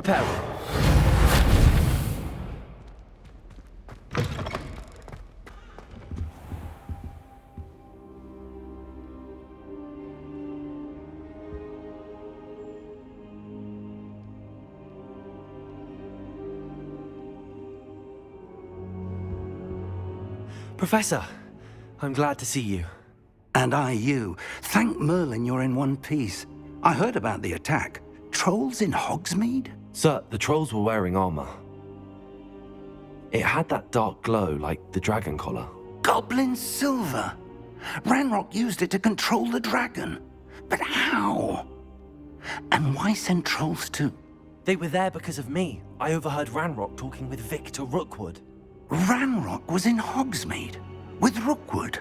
Repairing. Professor, I'm glad to see you. And I you. Thank Merlin you're in one piece. I heard about the attack. Trolls in Hogsmeade? Sir, the trolls were wearing armor. It had that dark glow like the dragon collar. Goblin silver. Ranrock used it to control the dragon. But how? And why send trolls too? They were there because of me. I overheard Ranrock talking with Victor Rookwood. Ranrock was in Hogsmeade with Rookwood.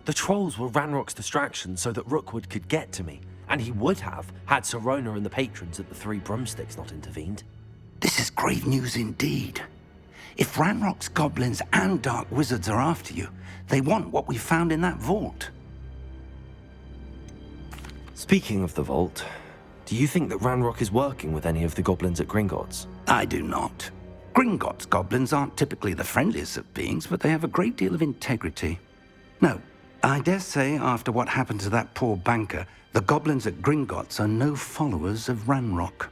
The trolls were Ranrock's distraction so that Rookwood could get to me, and he would have had Sirona and the patrons at the Three Broomsticks not intervened. This is grave news indeed. If Ranrock's goblins and dark wizards are after you, they want what we found in that vault. Speaking of the vault, do you think that Ranrock is working with any of the goblins at Gringotts? I do not. Gringotts goblins aren't typically the friendliest of beings, but they have a great deal of integrity. No, I dare say after what happened to that poor banker, the goblins at Gringotts are no followers of Ranrock.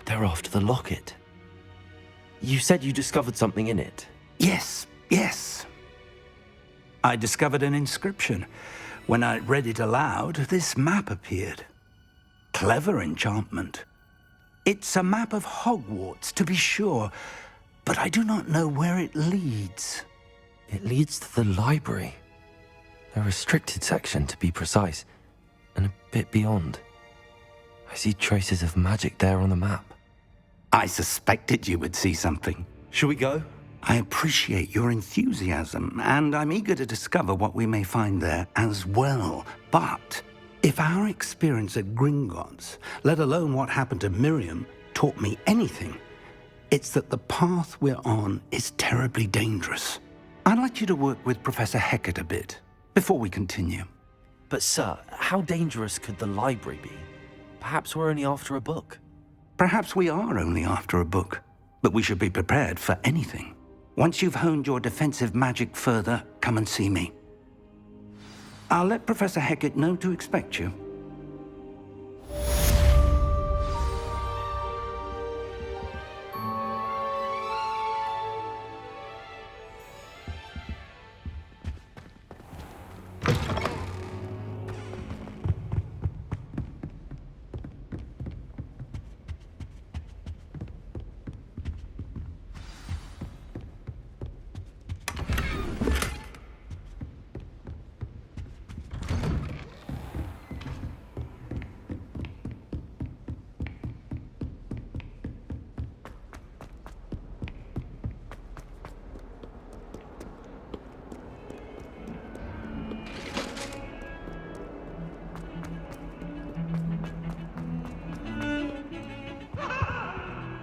They're after the locket. You said you discovered something in it. Yes. I discovered an inscription. When I read it aloud, this map appeared. Clever enchantment. It's a map of Hogwarts, to be sure, but I do not know where it leads. It leads to the library. A restricted section, to be precise, and a bit beyond. I see traces of magic there on the map. I suspected you would see something. Shall we go? I appreciate your enthusiasm, and I'm eager to discover what we may find there as well. But if our experience at Gringotts, let alone what happened to Miriam, taught me anything, it's that the path we're on is terribly dangerous. I'd like you to work with Professor Hecat a bit before we continue. But sir, how dangerous could the library be? Perhaps we're only after a book. Perhaps we are only after a book, but we should be prepared for anything. Once you've honed your defensive magic further, come and see me. I'll let Professor Hecat know to expect you.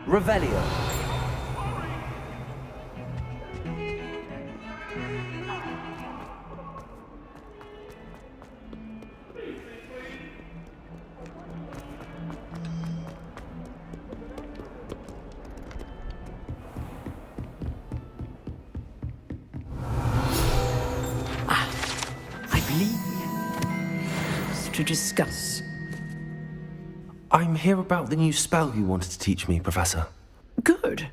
Revelio. I believe it's to discuss. I'm here about the new spell you wanted to teach me, Professor. Good.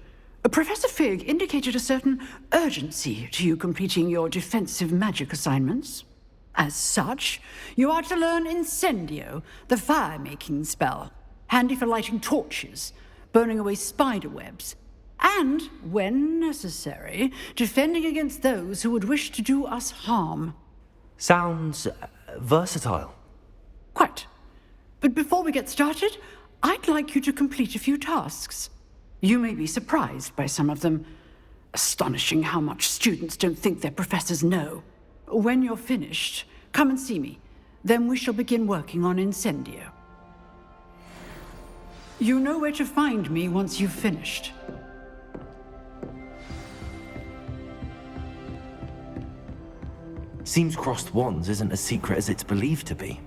Professor Fig indicated a certain urgency to you completing your defensive magic assignments. As such, you are to learn Incendio, the fire-making spell, handy for lighting torches, burning away spider webs, and, when necessary, defending against those who would wish to do us harm. Sounds versatile. Quite. But before we get started, I'd like you to complete a few tasks. You may be surprised by some of them. Astonishing how much students don't think their professors know. When you're finished, come and see me. Then we shall begin working on Incendio. You know where to find me once you've finished. Seems crossed wands isn't as secret as it's believed to be.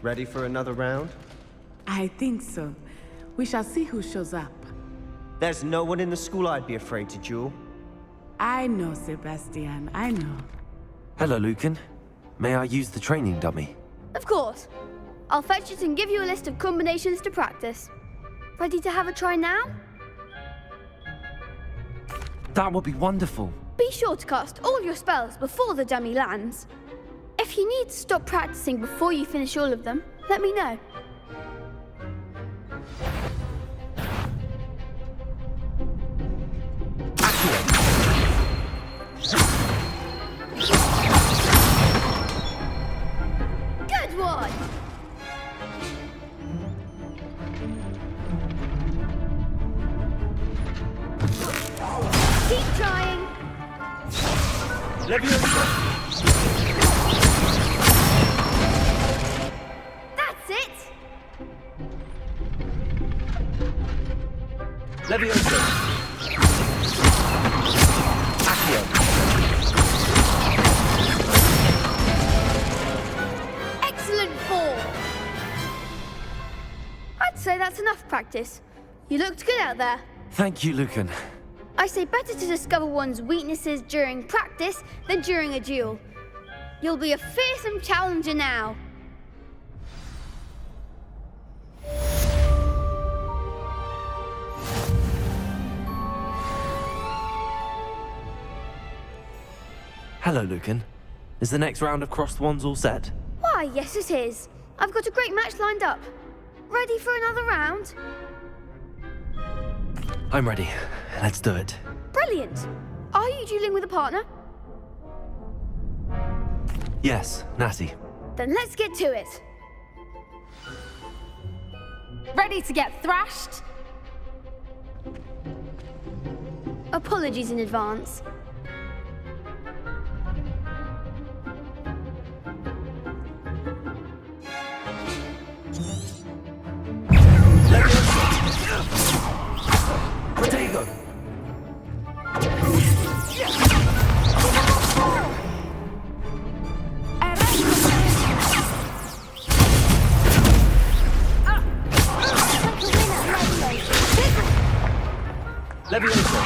Ready for another round? I think so. We shall see who shows up. There's no one in the school I'd be afraid to duel. I know, Sebastian, I know. Hello, Lucan. May I use the training dummy? Of course. I'll fetch it and give you a list of combinations to practice. Ready to have a try now? That would be wonderful. Be sure to cast all your spells before the dummy lands. If you need to stop practicing before you finish all of them, let me know. Good one! Keep trying. That's it! Leviosa. Accio. Excellent ball! I'd say that's enough practice. You looked good out there. Thank you, Lucan. I say better to discover one's weaknesses during practice than during a duel. You'll be a fearsome challenger now. Hello, Lucan. Is the next round of crossed wands all set? Why, yes it is. I've got a great match lined up. Ready for another round? I'm ready. Let's do it. Brilliant. Are you dueling with a partner? Yes, Natty. Then let's get to it. Ready to get thrashed? Apologies in advance. Protego! Leviosa!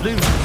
Lumos!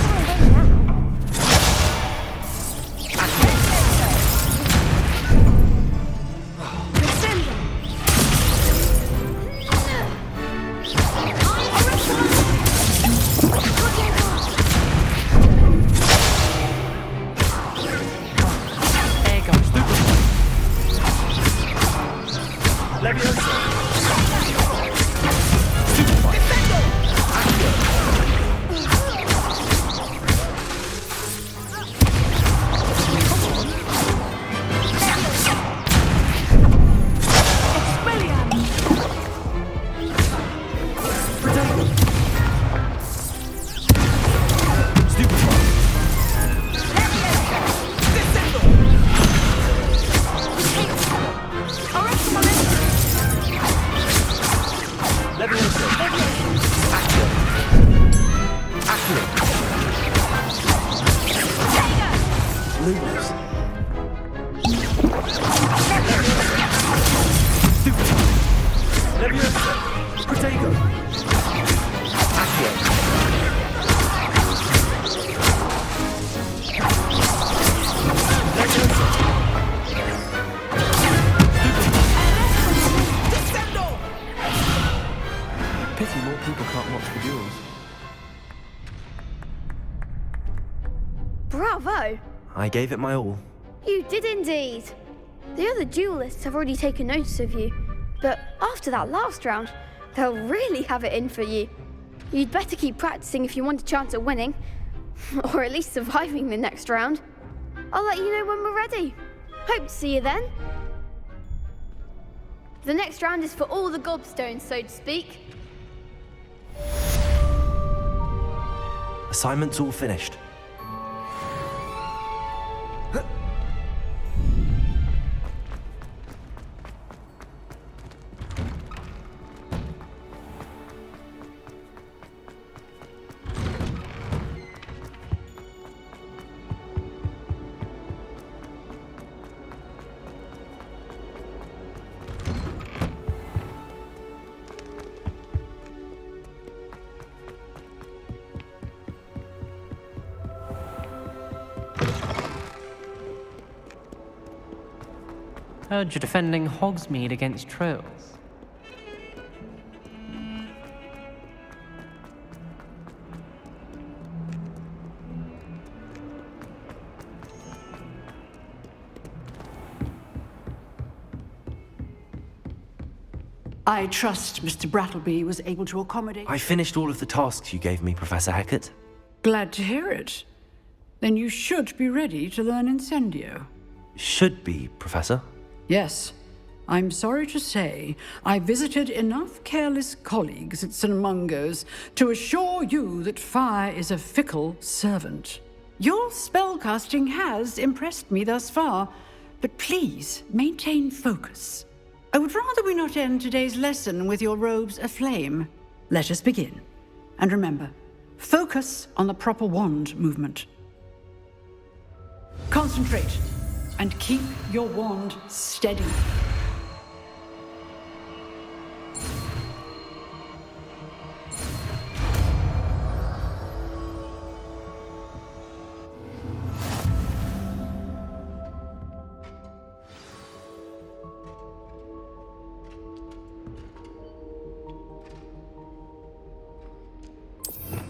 Pity more people can't watch the duels. Bravo! I gave it my all. You did indeed. The other duelists have already taken notice of you, but after that last round, they'll really have it in for you. You'd better keep practicing if you want a chance at winning, or at least surviving the next round. I'll let you know when we're ready. Hope to see you then. The next round is for all the gobstones, so to speak. Assignment's all finished. Heard you're defending Hogsmeade against trolls. I trust Mr. Brattleby was able to accommodate... I finished all of the tasks you gave me, Professor Hecat. Glad to hear it. Then you should be ready to learn Incendio. Should be, Professor. Yes. I'm sorry to say, I visited enough careless colleagues at St. Mungo's to assure you that fire is a fickle servant. Your spellcasting has impressed me thus far, but please maintain focus. I would rather we not end today's lesson with your robes aflame. Let us begin. And remember, focus on the proper wand movement. Concentrate, and keep your wand steady.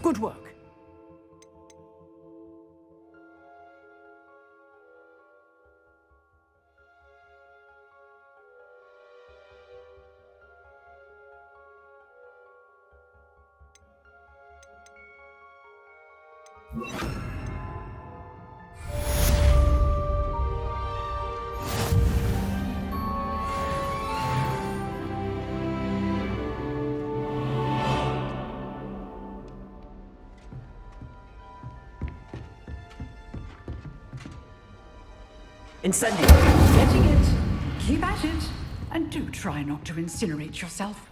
Good work. Incendio! Getting it. Keep at it. And do try not to incinerate yourself.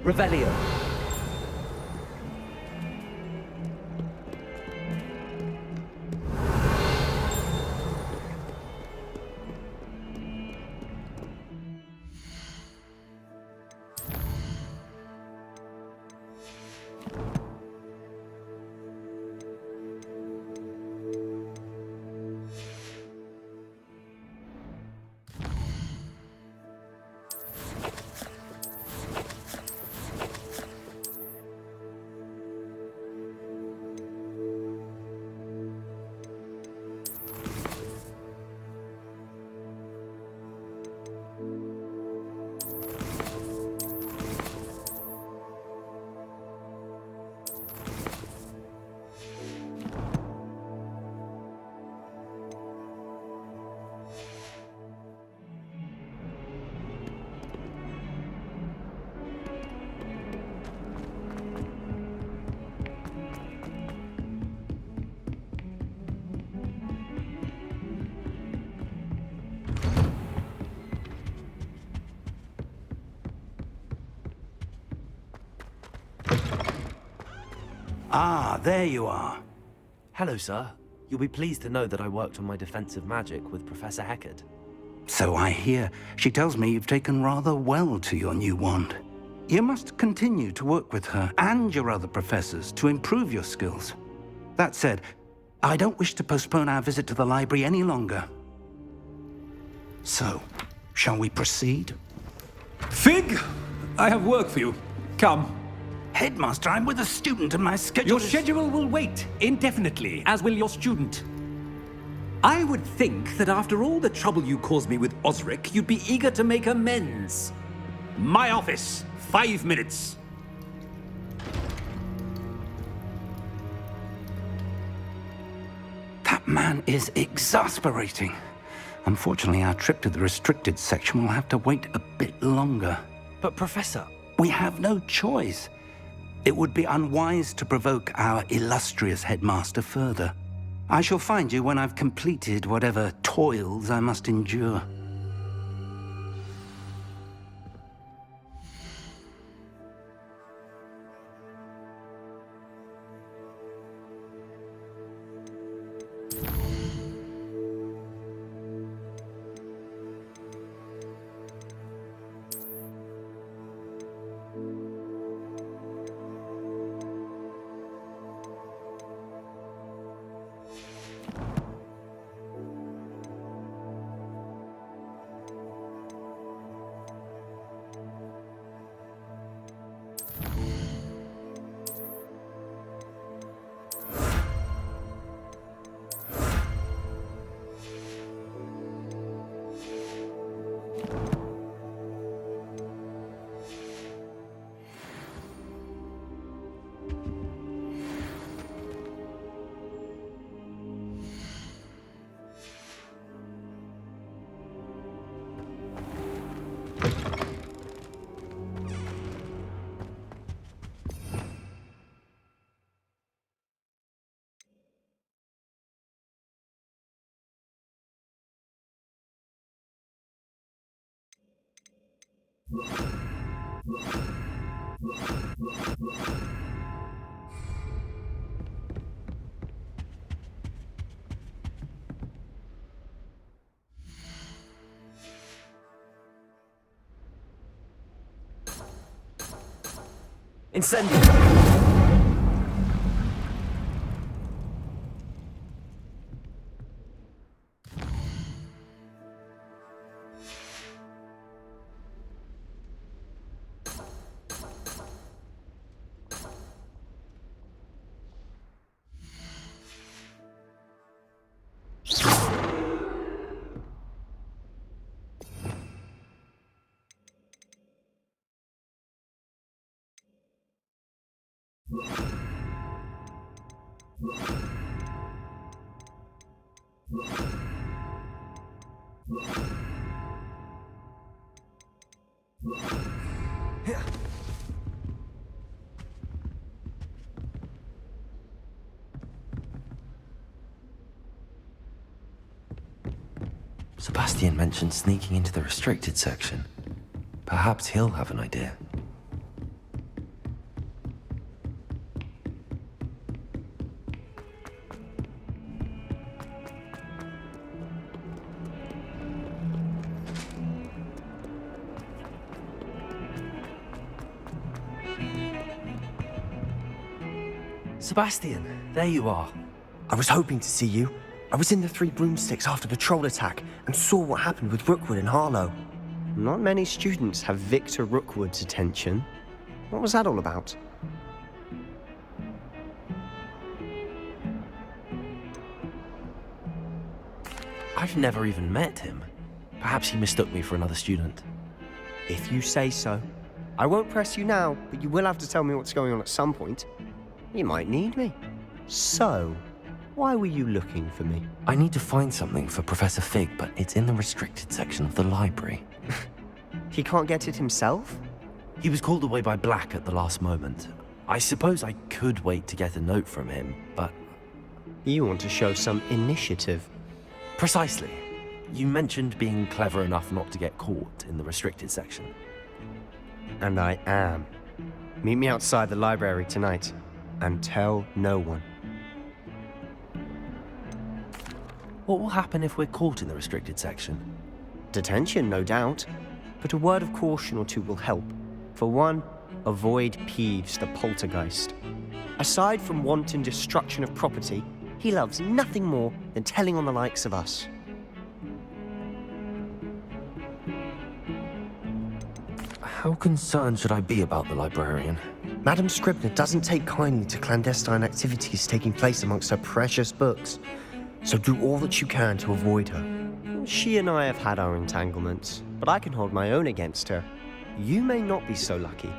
Revelio. Ah, there you are. Hello, sir. You'll be pleased to know that I worked on my defensive magic with Professor Hecat. So I hear. She tells me you've taken rather well to your new wand. You must continue to work with her and your other professors to improve your skills. That said, I don't wish to postpone our visit to the library any longer. So, shall we proceed? Fig, I have work for you. Come. Headmaster, I'm with a student and my schedule Your schedule will wait indefinitely, as will your student. I would think that after all the trouble you caused me with Osric, you'd be eager to make amends. My office, 5 minutes. That man is exasperating. Unfortunately, our trip to the restricted section will have to wait a bit longer. But, Professor... We have no choice. It would be unwise to provoke our illustrious headmaster further. I shall find you when I've completed whatever toils I must endure. Incendio! Sebastian mentioned sneaking into the restricted section. Perhaps he'll have an idea. Sebastian, there you are. I was hoping to see you. I was in the Three Broomsticks after the troll attack and saw what happened with Rookwood and Harlow. Not many students have Victor Rookwood's attention. What was that all about? I've never even met him. Perhaps he mistook me for another student. If you say so. I won't press you now, but you will have to tell me what's going on at some point. You might need me. So, why were you looking for me? I need to find something for Professor Fig, but it's in the restricted section of the library. He can't get it himself? He was called away by Black at the last moment. I suppose I could wait to get a note from him, but... You want to show some initiative. Precisely. You mentioned being clever enough not to get caught in the restricted section. And I am. Meet me outside the library tonight, and tell no one. What will happen if we're caught in the restricted section? Detention, no doubt. But a word of caution or two will help. For one, avoid Peeves, the poltergeist. Aside from wanton destruction of property, he loves nothing more than telling on the likes of us. How concerned should I be about the librarian? Madam Scribner doesn't take kindly to clandestine activities taking place amongst her precious books, so do all that you can to avoid her. She and I have had our entanglements, but I can hold my own against her. You may not be so lucky.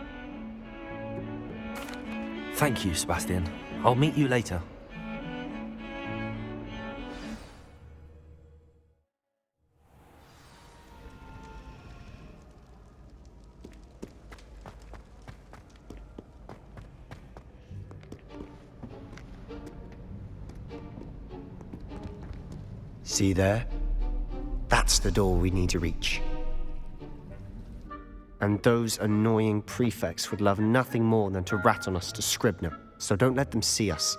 Thank you, Sebastian. I'll meet you later. See there? That's the door we need to reach. And those annoying prefects would love nothing more than to rat on us to Scribner, so don't let them see us.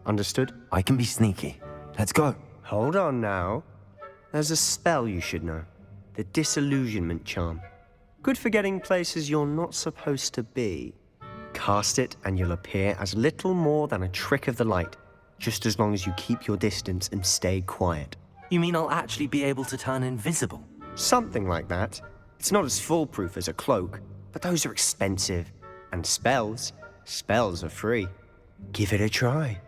Understood? I can be sneaky. Let's go. Hold on now. There's a spell you should know. The Disillusionment Charm. Good for getting places you're not supposed to be. Cast it and you'll appear as little more than a trick of the light, just as long as you keep your distance and stay quiet. You mean I'll actually be able to turn invisible? Something like that. It's not as foolproof as a cloak, but those are expensive. And spells are free. Give it a try.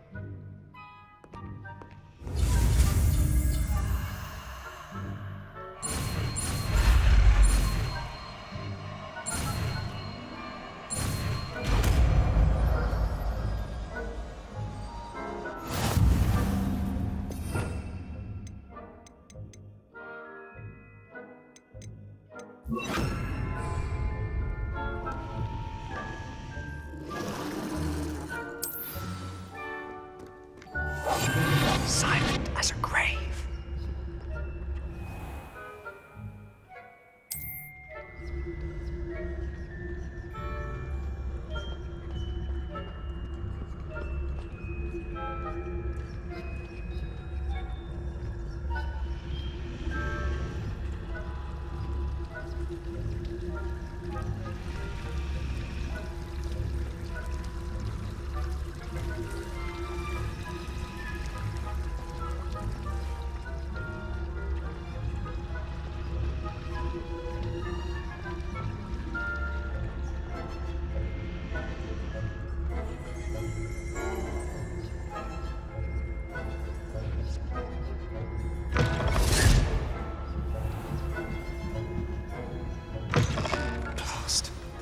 Silent as a grave.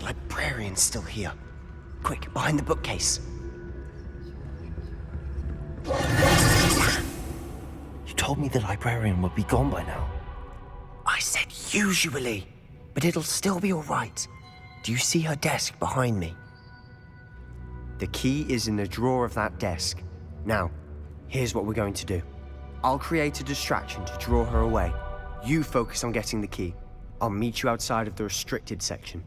Librarian's still here. Quick, behind the bookcase. You told me the librarian would be gone by now. I said usually, but it'll still be all right. Do you see her desk behind me? The key is in the drawer of that desk. Now, here's what we're going to do. I'll create a distraction to draw her away. You focus on getting the key. I'll meet you outside of the restricted section.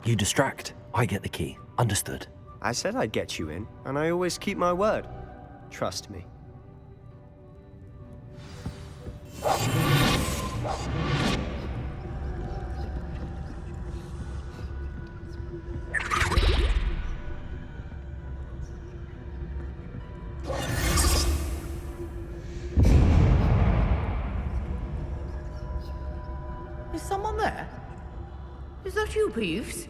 You distract, I get the key. Understood. I said I'd get you in, and I always keep my word. Trust me. Is someone there? Is that you, Peeves?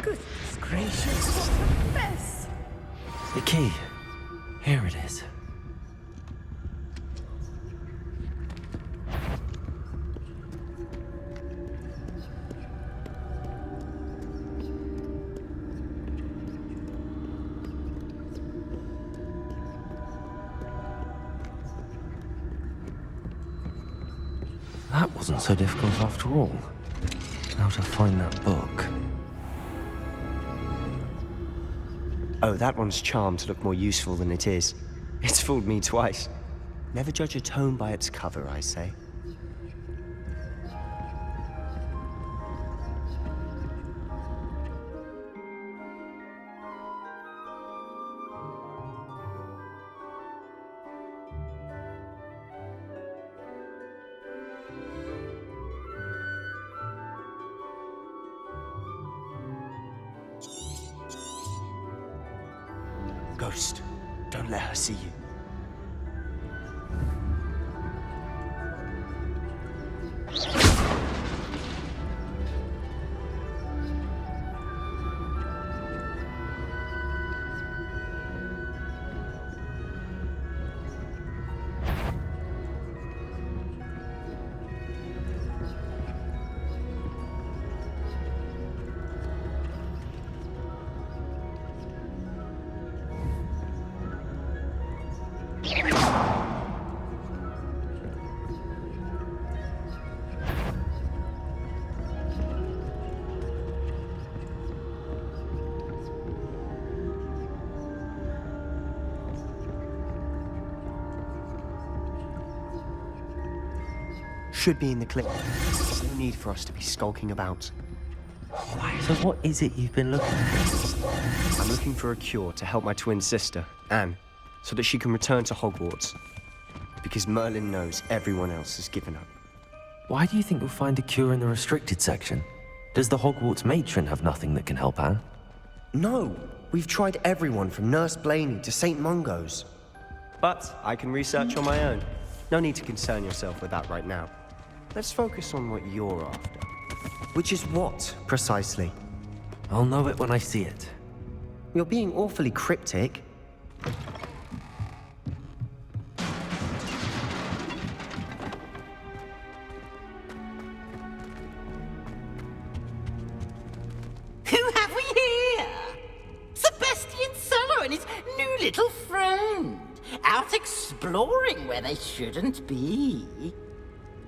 Goodness gracious, what a mess! The key. Here it is. That wasn't so difficult after all. How to find that book. Oh, that one's charmed to look more useful than it is. It's fooled me twice. Never judge a tome by its cover, I say. Ghost, don't let her see you. should be in the clinic. There's no need for us to be skulking about. So what is it you've been looking for? I'm looking for a cure to help my twin sister, Anne, so that she can return to Hogwarts. Because Merlin knows everyone else has given up. Why do you think you'll find a cure in the restricted section? Does the Hogwarts matron have nothing that can help Anne? No, we've tried everyone from Nurse Blaney to St. Mungo's. But I can research on my own. No need to concern yourself with that right now. Let's focus on what you're after. Which is what, precisely? I'll know it when I see it. You're being awfully cryptic. Who have we here? Sebastian Sallow and his new little friend. Out exploring where they shouldn't be.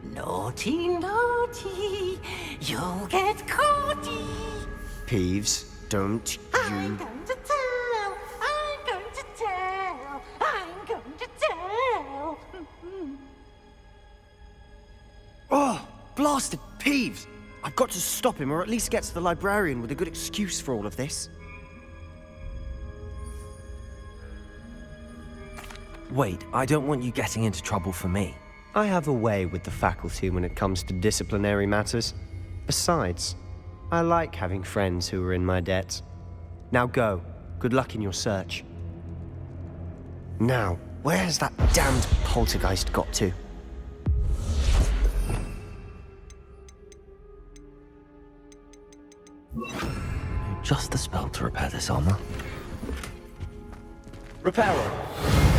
Naughty, naughty, you'll get caughty. Peeves, don't I'm you... going to tell, I'm going to tell, I'm going to tell. Oh, blasted Peeves! I've got to stop him, or at least get to the librarian with a good excuse for all of this. Wait, I don't want you getting into trouble for me. I have a way with the faculty when it comes to disciplinary matters. Besides, I like having friends who are in my debt. Now go. Good luck in your search. Now, where has that damned poltergeist got to? Just the spell to repair this armor. Repairer.